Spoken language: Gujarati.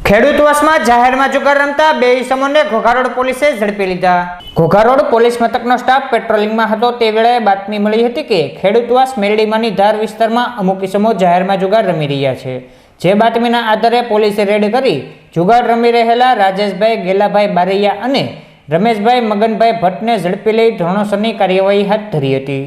ખેડૂતવાસમાં જાહેરમાં જુગાર રમતા બે ઈસમોને ઘોઘા રોડ પોલીસે ઝડપી લીધા। ઘોઘા રોડ પોલીસ મથકનો સ્ટાફ પેટ્રોલિંગમાં હતો તે વેળાએ બાતમી મળી હતી કે ખેડૂતવાસ મેરડીમાંની ધાર વિસ્તારમાં અમુક ઈસમો જાહેરમાં જુગાર રમી રહ્યા છે। જે બાતમીના આધારે પોલીસે રેડ કરી જુગાર રમી રહેલા રાજેશભાઈ ગેલાભાઈ બારૈયા અને રમેશભાઈ મગનભાઈ ભટ્ટને ઝડપી લઈ ધોરણસરની કાર્યવાહી હાથ ધરી હતી।